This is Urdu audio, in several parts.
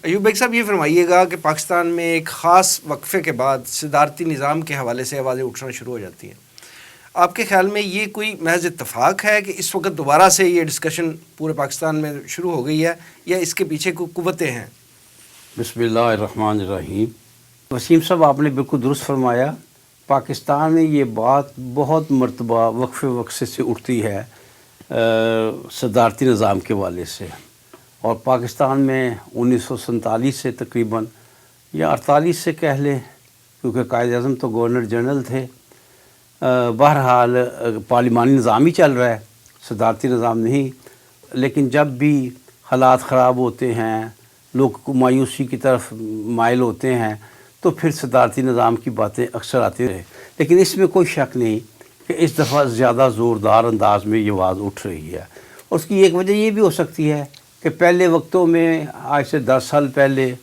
ایوب بیگ صاحب یہ فرمائیے گا کہ پاکستان میں ایک خاص وقفے کے بعد صدارتی نظام کے حوالے سے آوازیں اٹھنا شروع ہو جاتی ہیں. آپ کے خیال میں یہ کوئی محض اتفاق ہے کہ اس وقت دوبارہ سے یہ ڈسکشن پورے پاکستان میں شروع ہو گئی ہے, یا اس کے پیچھے کوئی قوتیں ہیں؟ بسم اللہ الرحمن الرحیم. وسیم صاحب آپ نے بالکل درست فرمایا. پاکستان میں یہ بات بہت مرتبہ وقفے وقفے سے اٹھتی ہے صدارتی نظام کے حوالے سے, اور پاکستان میں 1947 سے تقریباً یا 48 سے کہہ لیں, کیونکہ قائد اعظم تو گورنر جنرل تھے. بہرحال پارلیمانی نظام ہی چل رہا ہے, صدارتی نظام نہیں. لیکن جب بھی حالات خراب ہوتے ہیں, لوگ مایوسی کی طرف مائل ہوتے ہیں, تو پھر صدارتی نظام کی باتیں اکثر آتی رہے. لیکن اس میں کوئی شک نہیں کہ اس دفعہ زیادہ زوردار انداز میں یہ آواز اٹھ رہی ہے. اس کی ایک وجہ یہ بھی ہو سکتی ہے کہ پہلے وقتوں میں, آج سے 10 سال پہلے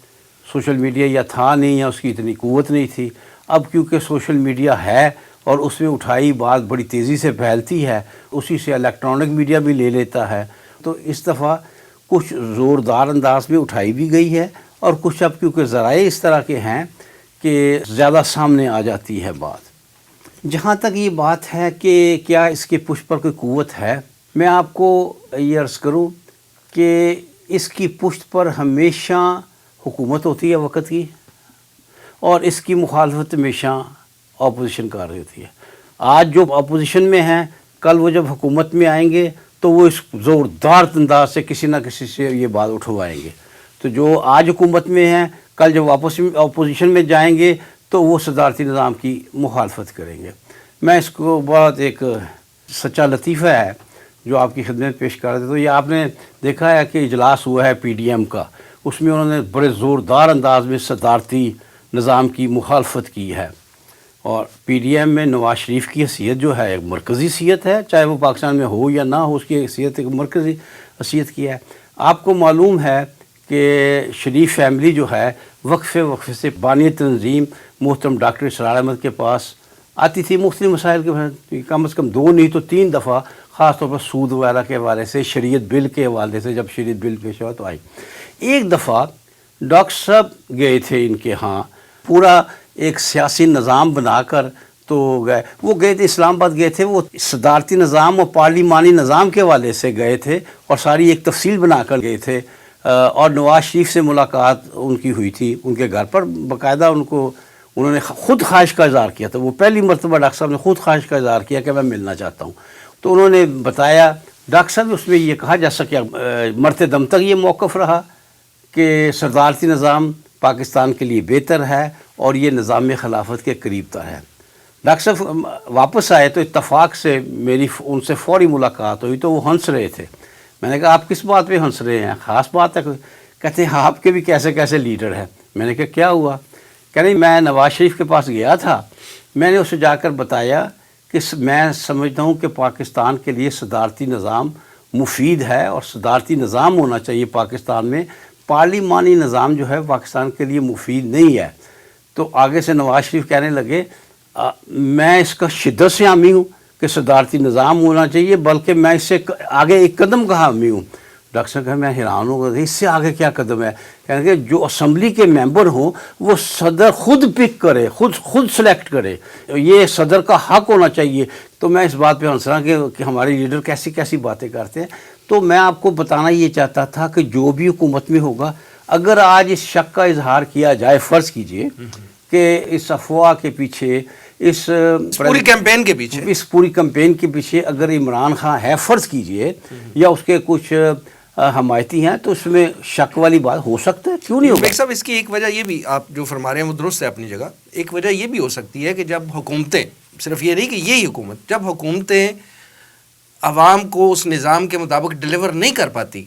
سوشل میڈیا یا تھا نہیں, یا اس کی اتنی قوت نہیں تھی. اب کیونکہ سوشل میڈیا ہے اور اس میں اٹھائی بات بڑی تیزی سے پھیلتی ہے, اسی سے الیکٹرانک میڈیا بھی لے لیتا ہے, تو اس دفعہ کچھ زوردار انداز میں اٹھائی بھی گئی ہے, اور کچھ اب کیونکہ ذرائع اس طرح کے ہیں کہ زیادہ سامنے آ جاتی ہے بات. جہاں تک یہ بات ہے کہ کیا اس کے پشت پر کوئی قوت ہے, میں آپ کو یہ عرض کروں کہ اس کی پشت پر ہمیشہ حکومت ہوتی ہے وقت کی, اور اس کی مخالفت ہمیشہ اپوزیشن کر رہی ہوتی ہے. آج جو اپوزیشن میں ہیں, کل وہ جب حکومت میں آئیں گے تو وہ اس زوردار انداز سے کسی نہ کسی سے یہ بات اٹھوائیں گے. تو جو آج حکومت میں ہیں, کل جب واپس اپوزیشن میں جائیں گے تو وہ صدارتی نظام کی مخالفت کریں گے. میں اس کو بہت ایک سچا لطیفہ ہے جو آپ کی خدمت پیش کر رہے تھے. تو یہ آپ نے دیکھا ہے کہ اجلاس ہوا ہے PDM کا, اس میں انہوں نے بڑے زوردار انداز میں صدارتی نظام کی مخالفت کی ہے. اور PDM میں نواز شریف کی حیثیت جو ہے ایک مرکزی حیثیت ہے, چاہے وہ پاکستان میں ہو یا نہ ہو, اس کی حیثیت ایک مرکزی حیثیت کی ہے. آپ کو معلوم ہے کہ شریف فیملی جو ہے وقفے وقفے سے بانی تنظیم محترم ڈاکٹر اسرار احمد کے پاس آتی تھی مختلف مسائل کے, کم از کم 2 نہیں تو 3 دفعہ, خاص طور پر سود وغیرہ کے حوالے سے, شریعت بل کے حوالے سے. جب شریعت بل پیش ہوا تو آئی. ایک دفعہ ڈاکٹر صاحب گئے تھے ان کے ہاں, پورا ایک سیاسی نظام بنا کر تو گئے. وہ گئے تھے اسلام آباد گئے تھے, وہ صدارتی نظام اور پارلیمانی نظام کے حوالے سے گئے تھے, اور ساری ایک تفصیل بنا کر گئے تھے. اور نواز شریف سے ملاقات ان کی ہوئی تھی ان کے گھر پر باقاعدہ. انہوں نے خود خواہش کا اظہار کیا تھا, وہ پہلی مرتبہ ڈاکٹر صاحب نے خود خواہش کا اظہار کیا کہ میں ملنا چاہتا ہوں. تو انہوں نے بتایا, ڈاکٹر صاحب اس میں یہ کہا جا سکے مرتے دم تک یہ موقف رہا کہ صدارتی نظام پاکستان کے لیے بہتر ہے اور یہ نظام خلافت کے قریب تر ہے. ڈاکٹر صاحب واپس آئے تو اتفاق سے میری ان سے فوری ملاقات ہوئی, تو وہ ہنس رہے تھے. میں نے کہا آپ کس بات پہ ہنس رہے ہیں, خاص بات ہے؟ کہتے ہیں آپ کے بھی کیسے کیسے لیڈر ہیں. میں نے کہا کیا ہوا؟ کہ نہیں, میں نواز شریف کے پاس گیا تھا, میں نے اسے جا کر بتایا کہ میں سمجھتا ہوں کہ پاکستان کے لیے صدارتی نظام مفید ہے, اور صدارتی نظام ہونا چاہیے پاکستان میں, پارلیمانی نظام جو ہے پاکستان کے لیے مفید نہیں ہے. تو آگے سے نواز شریف کہنے لگے میں اس کا شدت سے حامی ہوں کہ صدارتی نظام ہونا چاہیے, بلکہ میں اس سے آگے ایک قدم کا حامی ہوں. ڈاکٹر صاحب کہ میں حیران ہوں گا, اس سے آگے کیا قدم ہے؟ کہیں کہ جو اسمبلی کے ممبر ہوں وہ صدر خود پک کرے, خود سلیکٹ کرے, یہ صدر کا حق ہونا چاہیے. تو میں اس بات پہ ہنس رہا کہ ہمارے لیڈر کیسی کیسی باتیں کرتے ہیں. تو میں آپ کو بتانا یہ چاہتا تھا کہ جو بھی حکومت میں ہوگا, اگر آج اس شک کا اظہار کیا جائے, فرض کیجئے کہ اس افواہ کے پیچھے, اس پوری کیمپین کے پیچھے اگر عمران خان ہے, فرض کیجئے, یا اس کے کچھ حمایتی ہیں, تو اس میں شک والی بات ہو سکتا ہے, کیوں نہیں ہوگا؟ صاحب اس کی ایک وجہ یہ بھی, آپ جو فرما رہے ہیں وہ درست ہے اپنی جگہ, ایک وجہ یہ بھی ہو سکتی ہے کہ جب حکومتیں, صرف یہ نہیں کہ یہی حکومت, جب حکومتیں عوام کو اس نظام کے مطابق ڈیلیور نہیں کر پاتی,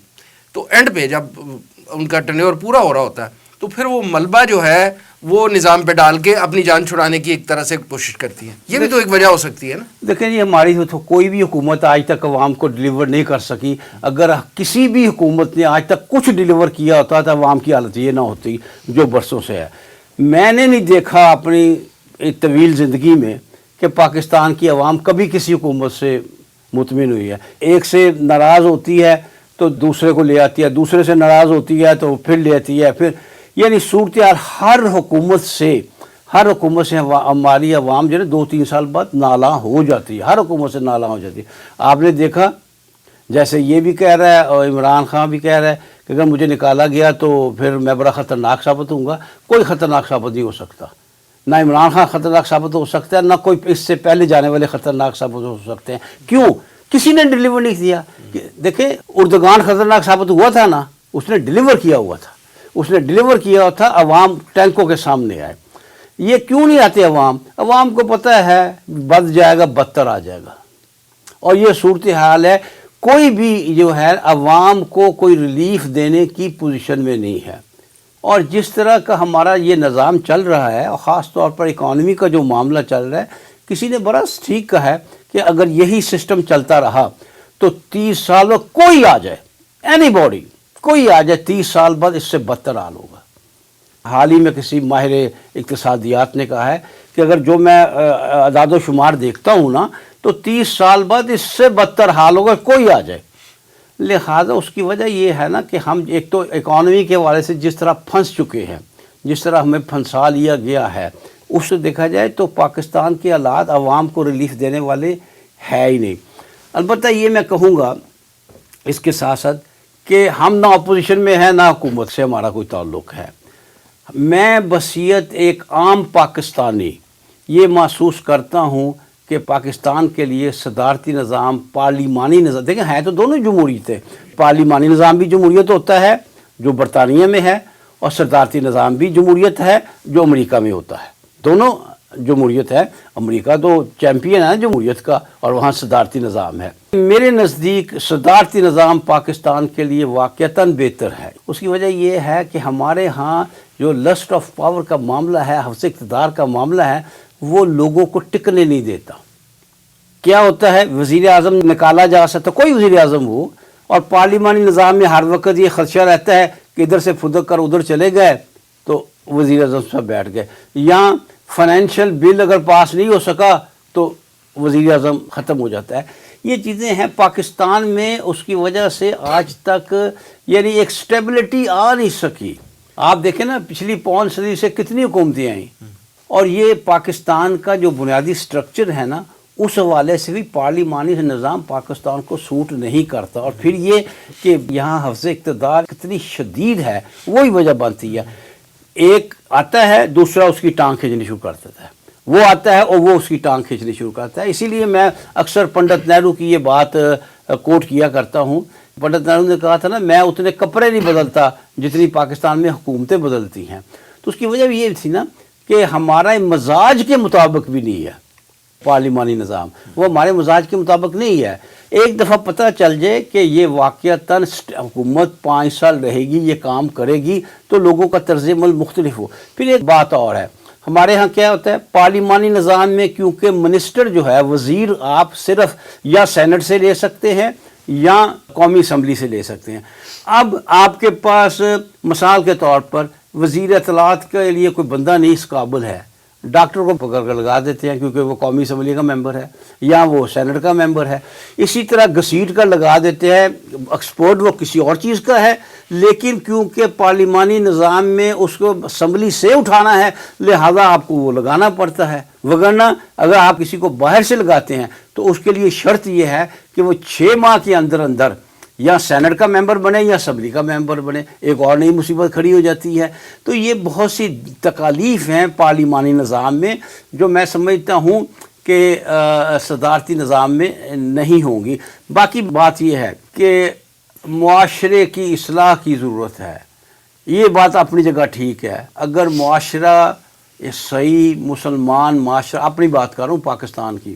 تو اینڈ پہ جب ان کا ٹرنیور پورا ہو رہا ہوتا ہے, تو پھر وہ ملبہ جو ہے وہ نظام پہ ڈال کے اپنی جان چھڑانے کی ایک طرح سے کوشش کرتی ہے. یہ بھی تو ایک وجہ ہو سکتی ہے نا. دیکھیں یہ ہماری تو کوئی بھی حکومت آج تک عوام کو ڈیلیور نہیں کر سکی. اگر کسی بھی حکومت نے آج تک کچھ ڈیلیور کیا ہوتا تو عوام کی حالت یہ نہ ہوتی جو برسوں سے ہے. میں نے نہیں دیکھا اپنی طویل زندگی میں کہ پاکستان کی عوام کبھی کسی حکومت سے مطمئن ہوئی ہے. ایک سے ناراض ہوتی ہے تو دوسرے کو لے آتی ہے, دوسرے سے ناراض ہوتی ہے تو پھر لے آتی ہے, پھر یعنی صورتحال ہر حکومت سے ہماری عوام جو ہے 2-3 سال بعد نالاں ہو جاتی ہے, ہر حکومت سے نالاں ہو جاتی ہے. آپ نے دیکھا جیسے یہ بھی کہہ رہا ہے اور عمران خان بھی کہہ رہا ہے کہ اگر مجھے نکالا گیا تو پھر میں بڑا خطرناک ثابت ہوں گا. کوئی خطرناک ثابت نہیں ہو سکتا, نہ عمران خان خطرناک ثابت ہو سکتا ہے, نہ کوئی اس سے پہلے جانے والے خطرناک ثابت ہو سکتے ہیں. کیوں؟ کسی نے ڈیلیور نہیں کیا. دیکھیں اردگان خطرناک ثابت ہوا تھا نا, اس نے ڈیلیور کیا ہوا تھا, اس نے ڈیلیور کیا ہوا تھا, عوام ٹینکوں کے سامنے آئے. یہ کیوں نہیں آتے عوام کو پتہ ہے بد جائے گا بدتر آ جائے گا. اور یہ صورتحال ہے, کوئی بھی جو ہے عوام کو کوئی ریلیف دینے کی پوزیشن میں نہیں ہے. اور جس طرح کا ہمارا یہ نظام چل رہا ہے, اور خاص طور پر اکانومی کا جو معاملہ چل رہا ہے, کسی نے بڑا ٹھیک کہا ہے کہ اگر یہی سسٹم چلتا رہا تو 30 سال میں کوئی آ جائے, اینی باڈی کوئی آ جائے, 30 سال بعد اس سے بدتر حال ہوگا. حال ہی میں کسی ماہر اقتصادیات نے کہا ہے کہ اگر جو میں اعداد و شمار دیکھتا ہوں نا تو 30 سال بعد اس سے بدتر حال ہوگا, کوئی آ جائے. لہٰذا اس کی وجہ یہ ہے نا کہ ہم ایک تو اکانومی کے حوالے سے جس طرح پھنس چکے ہیں, جس طرح ہمیں پھنسا لیا گیا ہے, اس سے دیکھا جائے تو پاکستان کے حالات عوام کو ریلیف دینے والے ہے ہی نہیں. البتہ یہ میں کہوں گا اس کے ساتھ ساتھ کہ ہم نہ اپوزیشن میں ہیں نہ حکومت سے ہمارا کوئی تعلق ہے. میں بصیرت ایک عام پاکستانی یہ محسوس کرتا ہوں کہ پاکستان کے لیے صدارتی نظام, پارلیمانی نظام, دیکھیں ہے تو دونوں جمہوریتیں, پارلیمانی نظام بھی جمہوریت ہوتا ہے جو برطانیہ میں ہے, اور صدارتی نظام بھی جمہوریت ہے جو امریکہ میں ہوتا ہے. دونوں جمہوریت ہے. امریکہ تو چیمپئن ہے جمہوریت کا, اور وہاں صدارتی نظام ہے. میرے نزدیک صدارتی نظام پاکستان کے لیے واقعتاً بہتر ہے. اس کی وجہ یہ ہے کہ ہمارے ہاں جو لسٹ آف پاور کا معاملہ ہے, حوث اقتدار کا معاملہ ہے, وہ لوگوں کو ٹکنے نہیں دیتا. کیا ہوتا ہے, وزیر اعظم نکالا جا سکتا, کوئی وزیر اعظم ہو, اور پارلیمانی نظام میں ہر وقت یہ خدشہ رہتا ہے کہ ادھر سے پھدک کر ادھر چلے گئے تو وزیر اعظم سے بیٹھ گئے, یا فائنینشیل بل اگر پاس نہیں ہو سکا تو وزیر اعظم ختم ہو جاتا ہے. یہ چیزیں ہیں پاکستان میں, اس کی وجہ سے آج تک یعنی ایک سٹیبلٹی آ نہیں سکی. آپ دیکھیں نا پچھلی 5 صدی سے کتنی حکومتیں آئیں, اور یہ پاکستان کا جو بنیادی سٹرکچر ہے نا, اس حوالے سے بھی پارلیمانی نظام پاکستان کو سوٹ نہیں کرتا. اور پھر یہ کہ یہاں حفظ اقتدار کتنی شدید ہے, وہی وجہ بنتی ہے. ایک آتا ہے, دوسرا اس کی ٹانگ کھینچنی شروع کر دیتا ہے, وہ آتا ہے اور وہ اس کی ٹانگ کھینچنی شروع کرتا ہے. اسی لیے میں اکثر پنڈت نہرو کی یہ بات کوٹ کیا کرتا ہوں. پنڈت نہرو نے کہا تھا نا, میں اتنے کپڑے نہیں بدلتا جتنی پاکستان میں حکومتیں بدلتی ہیں. تو اس کی وجہ بھی یہ تھی نا کہ ہمارا مزاج کے مطابق بھی نہیں ہے پارلیمانی نظام, وہ ہمارے مزاج کے مطابق نہیں ہے. ایک دفعہ پتہ چل جائے کہ یہ واقعتاً حکومت 5 سال رہے گی, یہ کام کرے گی, تو لوگوں کا طرز عمل مختلف ہو. پھر ایک بات اور ہے, ہمارے ہاں کیا ہوتا ہے پارلیمانی نظام میں, کیونکہ منسٹر جو ہے, وزیر, آپ صرف یا سینٹ سے لے سکتے ہیں یا قومی اسمبلی سے لے سکتے ہیں. اب آپ کے پاس مثال کے طور پر وزیر اطلاعات کے لیے کوئی بندہ نہیں اس قابل ہے, ڈاکٹر کو پکڑ کر لگا دیتے ہیں کیونکہ وہ قومی اسمبلی کا ممبر ہے یا وہ سینٹ کا ممبر ہے. اسی طرح گھسیٹ کر لگا دیتے ہیں, ایکسپورٹ وہ کسی اور چیز کا ہے, لیکن کیونکہ پارلیمانی نظام میں اس کو اسمبلی سے اٹھانا ہے لہذا آپ کو وہ لگانا پڑتا ہے. وگرنہ اگر آپ کسی کو باہر سے لگاتے ہیں تو اس کے لیے شرط یہ ہے کہ وہ 6 ماہ کے اندر اندر یا سینٹ کا ممبر بنے یا اسمبلی کا ممبر بنے. ایک اور نئی مصیبت کھڑی ہو جاتی ہے. تو یہ بہت سی تکالیف ہیں پارلیمانی نظام میں جو میں سمجھتا ہوں کہ صدارتی نظام میں نہیں ہوں گی. باقی بات یہ ہے کہ معاشرے کی اصلاح کی ضرورت ہے. یہ بات اپنی جگہ ٹھیک ہے. اگر معاشرہ صحیح مسلمان معاشرہ, اپنی بات کر رہا ہوں پاکستان کی,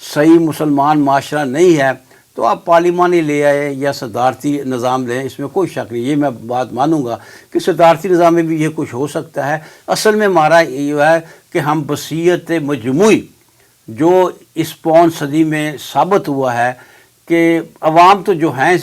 صحیح مسلمان معاشرہ نہیں ہے تو آپ پارلیمانی لے آئے یا صدارتی نظام لیں, اس میں کوئی شک نہیں. یہ میں بات مانوں گا کہ صدارتی نظام میں بھی یہ کچھ ہو سکتا ہے. اصل میں ہمارا یہ ہے کہ ہم بصیرت مجموعی جو اس 5 صدی میں ثابت ہوا ہے کہ عوام تو جو ہیں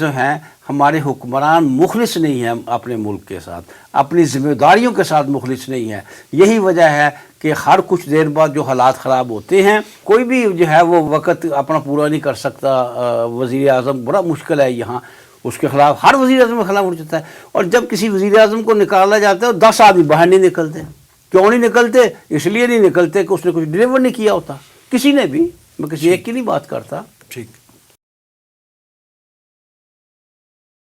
ہمارے حکمران مخلص نہیں ہیں اپنے ملک کے ساتھ, اپنی ذمہ داریوں کے ساتھ مخلص نہیں ہیں. یہی وجہ ہے کہ ہر کچھ دیر بعد جو حالات خراب ہوتے ہیں, کوئی بھی جو ہے وہ وقت اپنا پورا نہیں کر سکتا. وزیر اعظم بڑا مشکل ہے یہاں, اس کے خلاف ہر وزیر اعظم کے خلاف اٹھ جاتا ہے. اور جب کسی وزیر اعظم کو نکالا جاتا ہے 10 آدمی باہر نہیں نکلتے. کیوں نہیں نکلتے؟ اس لیے نہیں نکلتے کہ اس نے کچھ ڈیلیور نہیں کیا ہوتا. کسی نے بھی، میں کسی ایک کی نہیں بات کرتا. ٹھیک.